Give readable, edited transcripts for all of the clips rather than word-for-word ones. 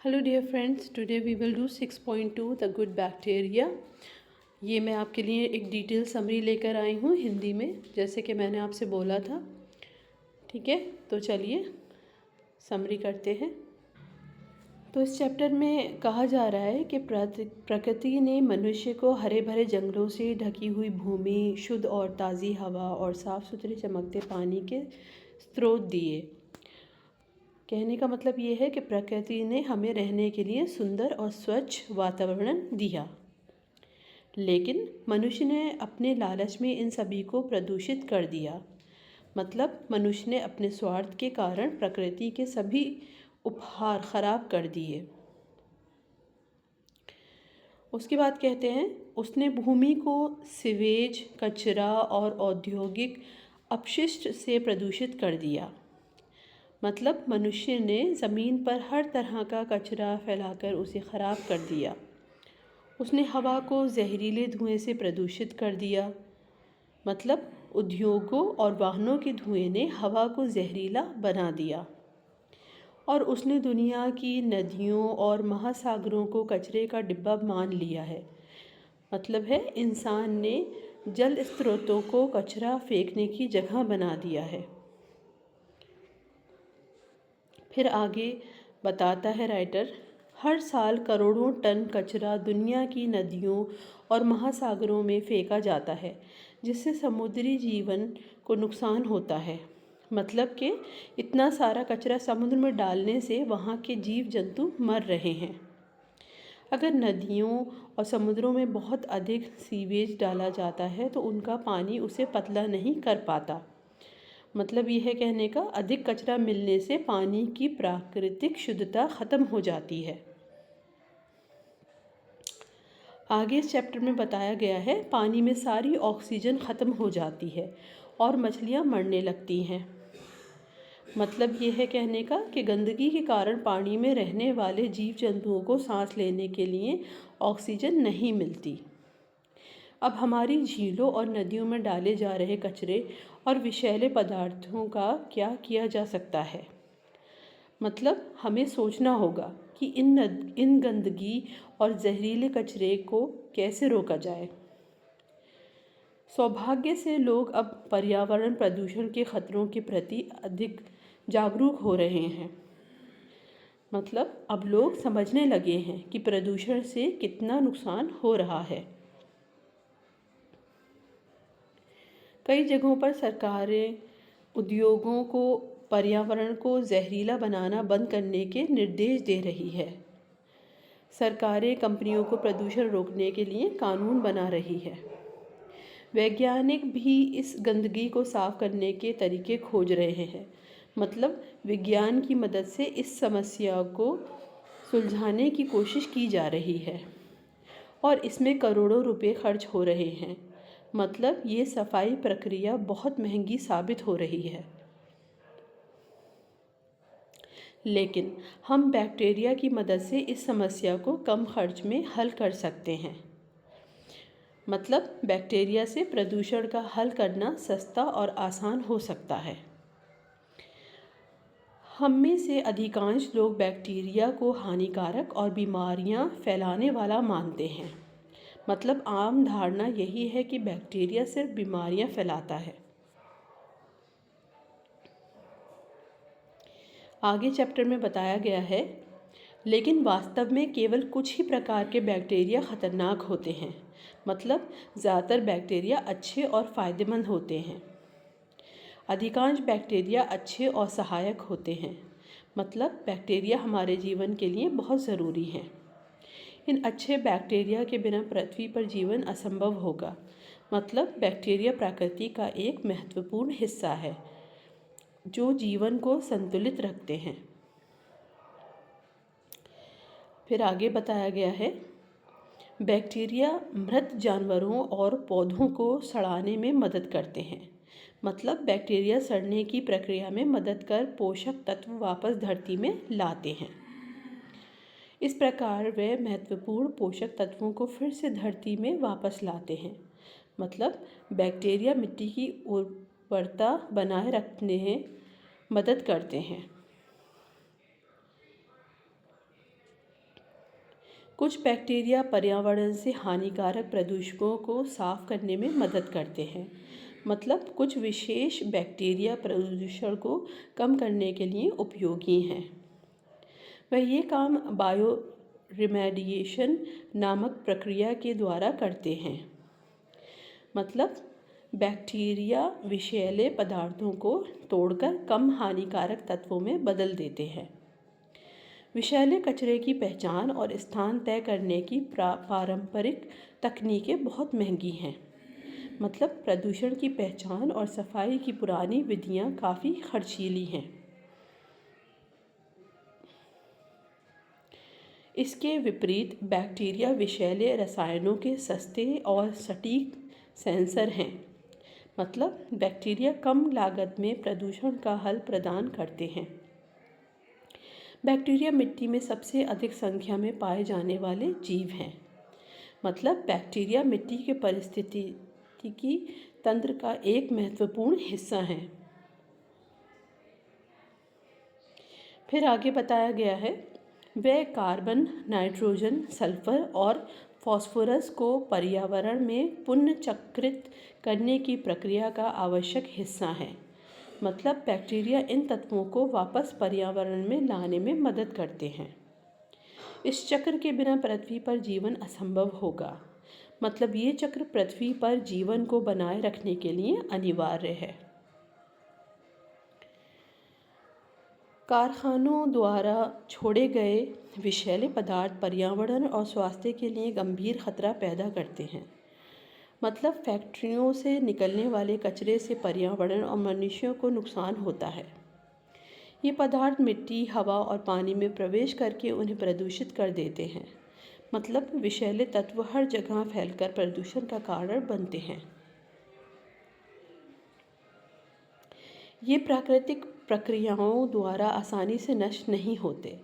Hello dear friends, today we will do 6.2 the good bacteria. ये मैं आपके लिए एक डिटेल समरी लेकर आई हूँ हिंदी में, जैसे कि मैंने आपसे बोला था। ठीक है, तो चलिए समरी करते हैं। तो इस चैप्टर में कहा जा रहा है कि प्रकृति ने मनुष्य को हरे भरे जंगलों से ढकी हुई भूमि, शुद्ध और ताज़ी हवा और साफ़ सुथरे चमकते पानी के स्रोत दिए। कहने का मतलब ये है कि प्रकृति ने हमें रहने के लिए सुंदर और स्वच्छ वातावरण दिया, लेकिन मनुष्य ने अपने लालच में इन सभी को प्रदूषित कर दिया। मतलब मनुष्य ने अपने स्वार्थ के कारण प्रकृति के सभी उपहार खराब कर दिए। उसके बाद कहते हैं, उसने भूमि को सीवेज, कचरा और औद्योगिक अपशिष्ट से प्रदूषित कर दिया। मतलब मनुष्य ने ज़मीन पर हर तरह का कचरा फैलाकर उसे ख़राब कर दिया। उसने हवा को जहरीले धुएं से प्रदूषित कर दिया। मतलब उद्योगों और वाहनों के धुएं ने हवा को जहरीला बना दिया। और उसने दुनिया की नदियों और महासागरों को कचरे का डिब्बा मान लिया है। मतलब है इंसान ने जल स्रोतों को कचरा फेंकने की जगह बना दिया है। फिर आगे बताता है राइटर, हर साल करोड़ों टन कचरा दुनिया की नदियों और महासागरों में फेंका जाता है, जिससे समुद्री जीवन को नुकसान होता है। मतलब कि इतना सारा कचरा समुद्र में डालने से वहाँ के जीव जंतु मर रहे हैं। अगर नदियों और समुद्रों में बहुत अधिक सीवेज डाला जाता है तो उनका पानी उसे पतला नहीं कर पाता। मतलब यह है कहने का, अधिक कचरा मिलने से पानी की प्राकृतिक शुद्धता ख़त्म हो जाती है। आगे इस चैप्टर में बताया गया है, पानी में सारी ऑक्सीजन ख़त्म हो जाती है और मछलियाँ मरने लगती हैं। मतलब ये है कहने का कि गंदगी के कारण पानी में रहने वाले जीव जंतुओं को सांस लेने के लिए ऑक्सीजन नहीं मिलती। अब हमारी झीलों और नदियों में डाले जा रहे कचरे और विषैले पदार्थों का क्या किया जा सकता है। मतलब हमें सोचना होगा कि इन गंदगी और जहरीले कचरे को कैसे रोका जाए। सौभाग्य से लोग अब पर्यावरण प्रदूषण के खतरों के प्रति अधिक जागरूक हो रहे हैं। मतलब अब लोग समझने लगे हैं कि प्रदूषण से कितना नुकसान हो रहा है। कई जगहों पर सरकारें उद्योगों को पर्यावरण को जहरीला बनाना बंद करने के निर्देश दे रही है। सरकारें कंपनियों को प्रदूषण रोकने के लिए कानून बना रही है। वैज्ञानिक भी इस गंदगी को साफ करने के तरीके खोज रहे हैं। मतलब विज्ञान की मदद से इस समस्या को सुलझाने की कोशिश की जा रही है और इसमें करोड़ों रुपए खर्च हो रहे हैं। मतलब ये सफाई प्रक्रिया बहुत महंगी साबित हो रही है। लेकिन हम बैक्टीरिया की मदद से इस समस्या को कम खर्च में हल कर सकते हैं। मतलब बैक्टीरिया से प्रदूषण का हल करना सस्ता और आसान हो सकता है। हम में से अधिकांश लोग बैक्टीरिया को हानिकारक और बीमारियां फैलाने वाला मानते हैं। मतलब आम धारणा यही है कि बैक्टीरिया सिर्फ बीमारियां फैलाता है। आगे चैप्टर में बताया गया है, लेकिन वास्तव में केवल कुछ ही प्रकार के बैक्टीरिया खतरनाक होते हैं। मतलब ज़्यादातर बैक्टीरिया अच्छे और फ़ायदेमंद होते हैं। अधिकांश बैक्टीरिया अच्छे और सहायक होते हैं। मतलब बैक्टीरिया हमारे जीवन के लिए बहुत ज़रूरी हैं। इन अच्छे बैक्टीरिया के बिना पृथ्वी पर जीवन असंभव होगा। मतलब बैक्टीरिया प्रकृति का एक महत्वपूर्ण हिस्सा है जो जीवन को संतुलित रखते हैं। फिर आगे बताया गया है, बैक्टीरिया मृत जानवरों और पौधों को सड़ाने में मदद करते हैं। मतलब बैक्टीरिया सड़ने की प्रक्रिया में मदद कर पोषक तत्व वापस धरती में लाते हैं। इस प्रकार वे महत्वपूर्ण पोषक तत्वों को फिर से धरती में वापस लाते हैं। मतलब बैक्टीरिया मिट्टी की उर्वरता बनाए रखने में मदद करते हैं। कुछ बैक्टीरिया पर्यावरण से हानिकारक प्रदूषकों को साफ करने में मदद करते हैं। मतलब कुछ विशेष बैक्टीरिया प्रदूषण को कम करने के लिए उपयोगी हैं। वह ये काम बायो रिमेडिएशन नामक प्रक्रिया के द्वारा करते हैं। मतलब बैक्टीरिया विषैले पदार्थों को तोड़कर कम हानिकारक तत्वों में बदल देते हैं। विषैले कचरे की पहचान और स्थान तय करने की पारंपरिक तकनीकें बहुत महंगी हैं। मतलब प्रदूषण की पहचान और सफाई की पुरानी विधियां काफ़ी खर्चीली हैं। इसके विपरीत बैक्टीरिया विषैले रसायनों के सस्ते और सटीक सेंसर हैं। मतलब बैक्टीरिया कम लागत में प्रदूषण का हल प्रदान करते हैं। बैक्टीरिया मिट्टी में सबसे अधिक संख्या में पाए जाने वाले जीव हैं। मतलब बैक्टीरिया मिट्टी के पारिस्थितिकी तंत्र का एक महत्वपूर्ण हिस्सा है। फिर आगे बताया गया है, वे कार्बन, नाइट्रोजन, सल्फर और फास्फोरस को पर्यावरण में पुनर्चक्रित करने की प्रक्रिया का आवश्यक हिस्सा है। मतलब बैक्टीरिया इन तत्वों को वापस पर्यावरण में लाने में मदद करते हैं। इस चक्र के बिना पृथ्वी पर जीवन असंभव होगा। मतलब ये चक्र पृथ्वी पर जीवन को बनाए रखने के लिए अनिवार्य है। कारखानों द्वारा छोड़े गए विषैले पदार्थ पर्यावरण और स्वास्थ्य के लिए गंभीर खतरा पैदा करते हैं। मतलब फैक्ट्रियों से निकलने वाले कचरे से पर्यावरण और मनुष्यों को नुकसान होता है। ये पदार्थ मिट्टी, हवा और पानी में प्रवेश करके उन्हें प्रदूषित कर देते हैं। मतलब विषैले तत्व हर जगह फैलकर प्रदूषण का कारण बनते हैं। ये प्राकृतिक प्रक्रियाओं द्वारा आसानी से नष्ट नहीं होते।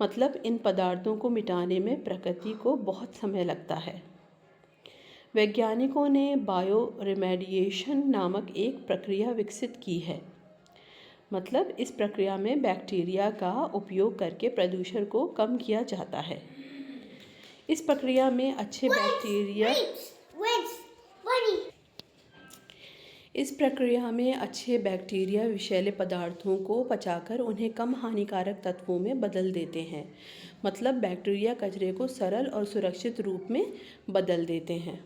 मतलब इन पदार्थों को मिटाने में प्रकृति को बहुत समय लगता है। वैज्ञानिकों ने बायो रिमेडिएशन नामक एक प्रक्रिया विकसित की है। मतलब इस प्रक्रिया में बैक्टीरिया का उपयोग करके प्रदूषण को कम किया जाता है। इस प्रक्रिया में अच्छे बैक्टीरिया विषैले पदार्थों को पचाकर उन्हें कम हानिकारक तत्वों में बदल देते हैं। मतलब बैक्टीरिया कचरे को सरल और सुरक्षित रूप में बदल देते हैं।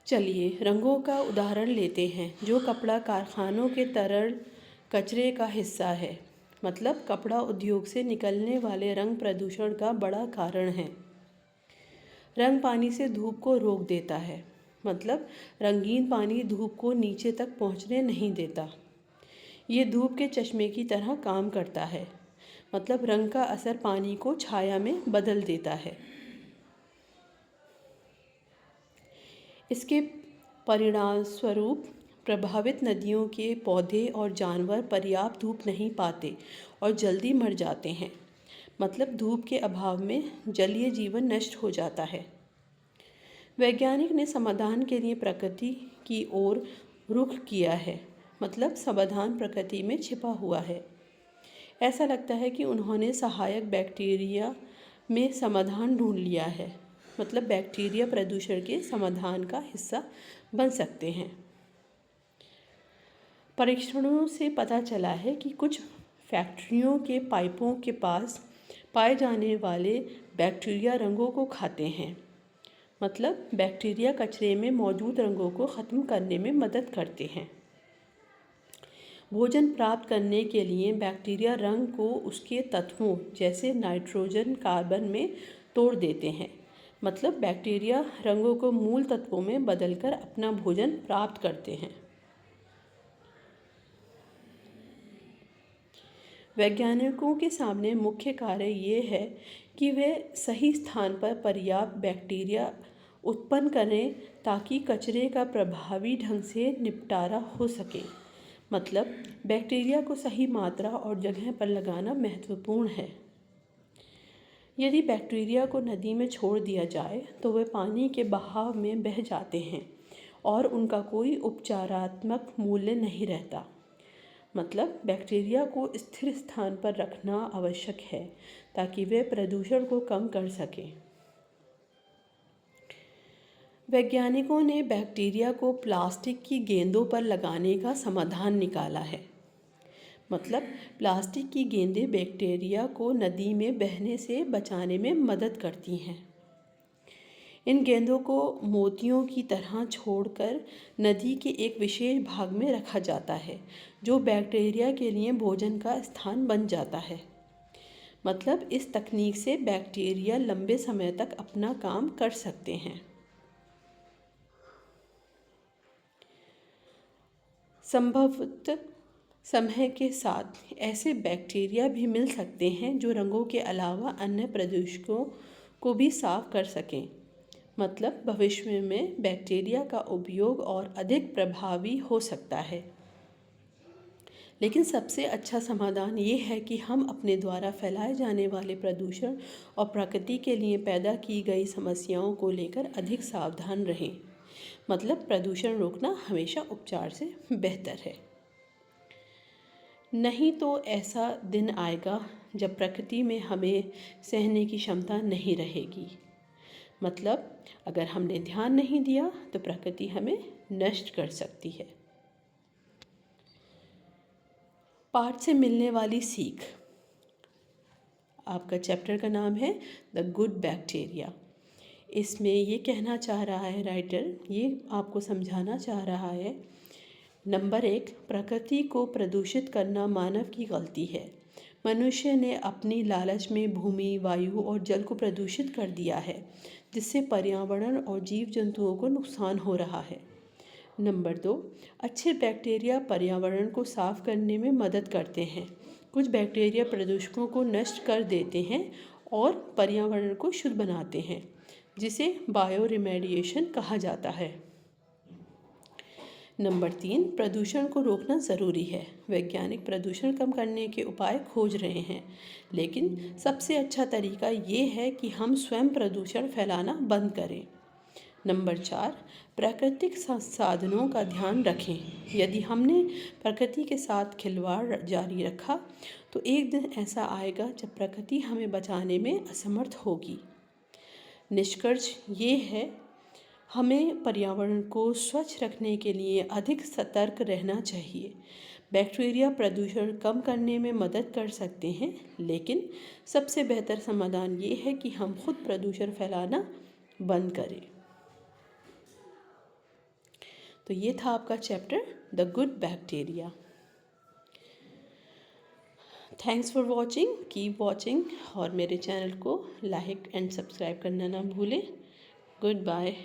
चलिए रंगों का उदाहरण लेते हैं, जो कपड़ा कारखानों के तरल कचरे का हिस्सा है। मतलब कपड़ा उद्योग से निकलने वाले रंग प्रदूषण का बड़ा कारण है। रंग पानी से धूप को रोक देता है। मतलब रंगीन पानी धूप को नीचे तक पहुंचने नहीं देता। ये धूप के चश्मे की तरह काम करता है। मतलब रंग का असर पानी को छाया में बदल देता है। इसके परिणामस्वरूप प्रभावित नदियों के पौधे और जानवर पर्याप्त धूप नहीं पाते और जल्दी मर जाते हैं। मतलब धूप के अभाव में जलीय जीवन नष्ट हो जाता है। वैज्ञानिक ने समाधान के लिए प्रकृति की ओर रुख किया है। मतलब समाधान प्रकृति में छिपा हुआ है। ऐसा लगता है कि उन्होंने सहायक बैक्टीरिया में समाधान ढूंढ लिया है। मतलब बैक्टीरिया प्रदूषण के समाधान का हिस्सा बन सकते हैं। परीक्षणों से पता चला है कि कुछ फैक्ट्रियों के पाइपों के पास पाए जाने वाले बैक्टीरिया रंगों को खाते हैं। मतलब बैक्टीरिया कचरे में मौजूद रंगों को ख़त्म करने में मदद करते हैं। भोजन प्राप्त करने के लिए बैक्टीरिया रंग को उसके तत्वों जैसे नाइट्रोजन, कार्बन में तोड़ देते हैं। मतलब बैक्टीरिया रंगों को मूल तत्वों में बदलकर अपना भोजन प्राप्त करते हैं। वैज्ञानिकों के सामने मुख्य कार्य ये है कि वे सही स्थान पर पर्याप्त बैक्टीरिया उत्पन्न करें ताकि कचरे का प्रभावी ढंग से निपटारा हो सके। मतलब बैक्टीरिया को सही मात्रा और जगह पर लगाना महत्वपूर्ण है। यदि बैक्टीरिया को नदी में छोड़ दिया जाए तो वे पानी के बहाव में बह जाते हैं और उनका कोई उपचारात्मक मूल्य नहीं रहता। मतलब बैक्टीरिया को स्थिर स्थान पर रखना आवश्यक है ताकि वे प्रदूषण को कम कर सकें। वैज्ञानिकों ने बैक्टीरिया को प्लास्टिक की गेंदों पर लगाने का समाधान निकाला है। मतलब प्लास्टिक की गेंदें बैक्टीरिया को नदी में बहने से बचाने में मदद करती हैं। इन गेंदों को मोतियों की तरह छोड़कर नदी के एक विशेष भाग में रखा जाता है, जो बैक्टीरिया के लिए भोजन का स्थान बन जाता है। मतलब इस तकनीक से बैक्टीरिया लंबे समय तक अपना काम कर सकते हैं। संभवतः समय के साथ ऐसे बैक्टीरिया भी मिल सकते हैं जो रंगों के अलावा अन्य प्रदूषकों को भी साफ कर सकें। मतलब भविष्य में बैक्टीरिया का उपयोग और अधिक प्रभावी हो सकता है। लेकिन सबसे अच्छा समाधान ये है कि हम अपने द्वारा फैलाए जाने वाले प्रदूषण और प्रकृति के लिए पैदा की गई समस्याओं को लेकर अधिक सावधान रहें। मतलब प्रदूषण रोकना हमेशा उपचार से बेहतर है। नहीं तो ऐसा दिन आएगा जब प्रकृति में हमें सहने की क्षमता नहीं रहेगी। मतलब अगर हमने ध्यान नहीं दिया तो प्रकृति हमें नष्ट कर सकती है। पाठ से मिलने वाली सीख। आपका चैप्टर का नाम है द गुड बैक्टीरिया। इसमें ये कहना चाह रहा है राइटर, ये आपको समझाना चाह रहा है, नंबर 1, प्रकृति को प्रदूषित करना मानव की गलती है। मनुष्य ने अपनी लालच में भूमि, वायु और जल को प्रदूषित कर दिया है, जिससे पर्यावरण और जीव जंतुओं को नुकसान हो रहा है। नंबर 2, अच्छे बैक्टीरिया पर्यावरण को साफ करने में मदद करते हैं। कुछ बैक्टीरिया प्रदूषकों को नष्ट कर देते हैं और पर्यावरण को शुद्ध बनाते हैं, जिसे बायो रिमेडिएशन कहा जाता है। नंबर 3, प्रदूषण को रोकना ज़रूरी है। वैज्ञानिक प्रदूषण कम करने के उपाय खोज रहे हैं, लेकिन सबसे अच्छा तरीका ये है कि हम स्वयं प्रदूषण फैलाना बंद करें। नंबर 4, प्राकृतिक संसाधनों का ध्यान रखें। यदि हमने प्रकृति के साथ खिलवाड़ जारी रखा तो एक दिन ऐसा आएगा जब प्रकृति हमें बचाने में असमर्थ होगी। निष्कर्ष ये है, हमें पर्यावरण को स्वच्छ रखने के लिए अधिक सतर्क रहना चाहिए। बैक्टीरिया प्रदूषण कम करने में मदद कर सकते हैं, लेकिन सबसे बेहतर समाधान ये है कि हम खुद प्रदूषण फैलाना बंद करें। तो ये था आपका chapter the good bacteria. Thanks for watching, keep watching और मेरे चैनल को लाइक एंड सब्सक्राइब करना ना भूलें। Good bye.